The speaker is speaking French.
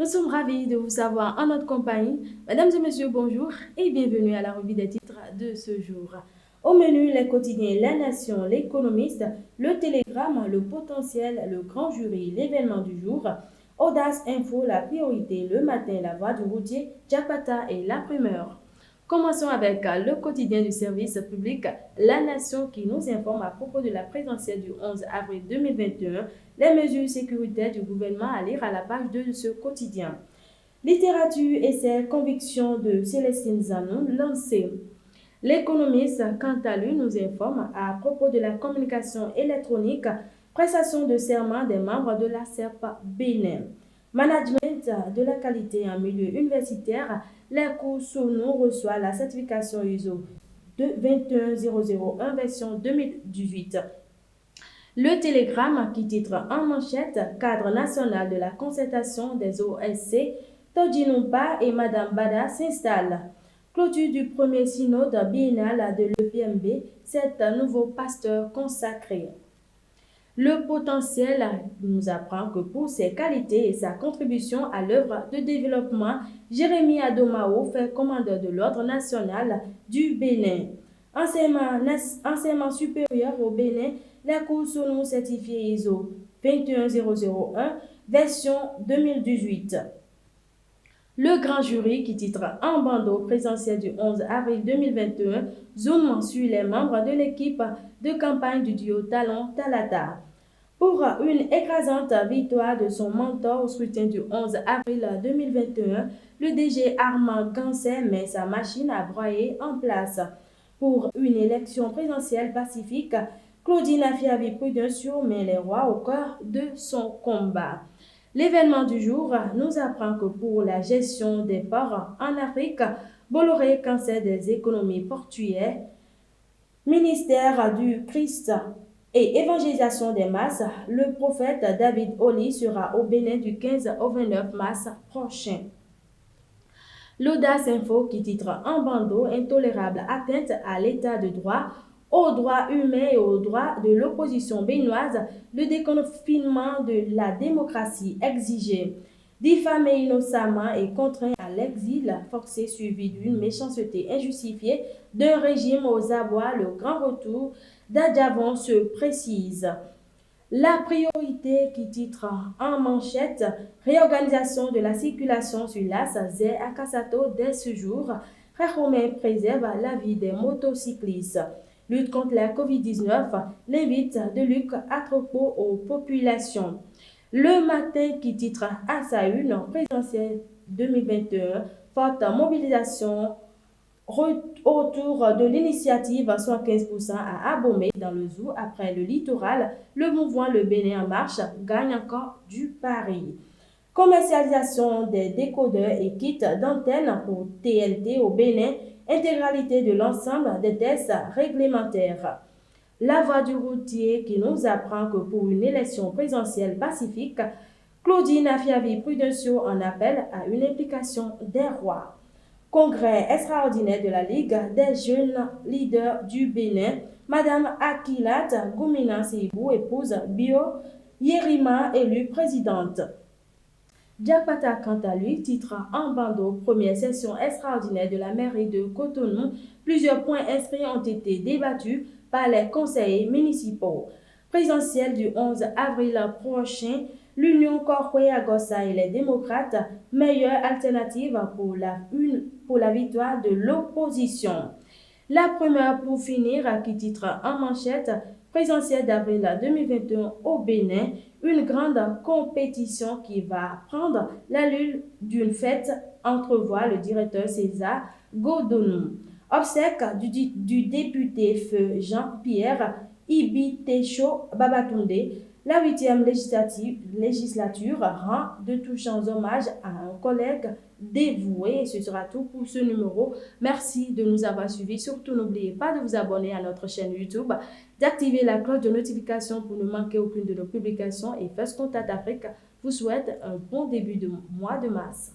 Nous sommes ravis de vous avoir en notre compagnie. Mesdames et messieurs, bonjour et bienvenue à la revue des titres de ce jour. Au menu, les quotidiens La Nation, L'Économiste, Le Télégramme, Le Potentiel, Le Grand Jury, l'événement du jour, Audace Info, La Priorité, Le Matin, La Voix du Routier, Japata et La Primeur. Commençons avec le quotidien du service public La Nation qui nous informe à propos de la présidentielle du 11 avril 2021, les mesures sécuritaires du gouvernement à lire à la page 2 de ce quotidien. Littérature et ses convictions de Célestine Zanon lancées. L'économiste, quant à lui, nous informe à propos de la communication électronique, prestation de serment des membres de la CERP Bénin. Management de la qualité en milieu universitaire, les cours Sono reçoit la certification ISO 21001 version 2018. Le Télégramme qui titre en manchette Cadre national de la concertation des OSC, Todinumpa et Madame Bada s'installent. Clôture du premier synode biennal de l'EPMB, 7 nouveaux pasteurs consacrés. Le potentiel nous apprend que pour ses qualités et sa contribution à l'œuvre de développement, Jérémy Adomao fait commandeur de l'Ordre national du Bénin. Enseignement supérieur au Bénin, les cours sont certifiés ISO 21001, version 2018. Le grand jury qui titre en bandeau présidentiel du 11 avril 2021 zoom sur les membres de l'équipe de campagne du duo Talon-Talata. Pour une écrasante victoire de son mentor au scrutin du 11 avril 2021, le DG Armand Gansé met sa machine à broyer en place. Pour une élection présidentielle pacifique, Claudine Afiavi Prudentiaux met les rois au cœur de son combat. L'événement du jour nous apprend que pour la gestion des ports en Afrique, Bolloré cancer des économies portuaires, ministère du Christ et évangélisation des masses, le prophète David Oli sera au Bénin du 15 au 29 mars prochain. L'Audace Info qui titre en bandeau intolérable atteinte à l'état de droit, aux droits humains et aux droits de l'opposition béninoise, le déconfinement de la démocratie exigé. Diffamé innocemment et contraint à l'exil forcé suivi d'une méchanceté injustifiée d'un régime aux abois, le grand retour d'Adjavon se précise. La priorité qui titre en manchette réorganisation de la circulation sur l'As Zé à Kassato dès ce jour, Rahomen préserve la vie des motocyclistes. Lutte contre la COVID-19, l'invite de Luc Atropo aux populations. Le matin qui titre à sa une, présidentielle 2021, forte mobilisation autour de l'initiative 75% à Abomey dans le Zou après le littoral, le mouvement Le Bénin en marche gagne encore du pari. Commercialisation des décodeurs et kits d'antenne pour TLT au Bénin, intégralité de l'ensemble des tests réglementaires. La Voix du Routier qui nous apprend que pour une élection présidentielle pacifique, Claudine Afiavi Prudentiaux en appelle à une implication des rois. Congrès extraordinaire de la Ligue des jeunes leaders du Bénin, Madame Akilat Goumina Seibou, épouse Bio Yerima, élue présidente. Japata, quant à lui, titre en bandeau première session extraordinaire de la mairie de Cotonou. Plusieurs points inscrits ont été débattus par les conseillers municipaux. Présidentielle du 11 avril prochain, l'Union Correa-Gossa et les démocrates, meilleure alternative pour la victoire de l'opposition. La première pour finir, qui titre en manchette, présidentielle d'avril 2021 au Bénin, une grande compétition qui va prendre l'allure d'une fête, entrevoit le directeur César Godonou. Obsèque du député feu Jean-Pierre Ibi-Techo Babatunde, la 8e législature rend de touchants hommages à un collègue dévoué. Et ce sera tout pour ce numéro. Merci de nous avoir suivis. Surtout, n'oubliez pas de vous abonner à notre chaîne YouTube, d'activer la cloche de notification pour ne manquer aucune de nos publications. Et First Contact Afrique vous souhaite un bon début de mois de mars.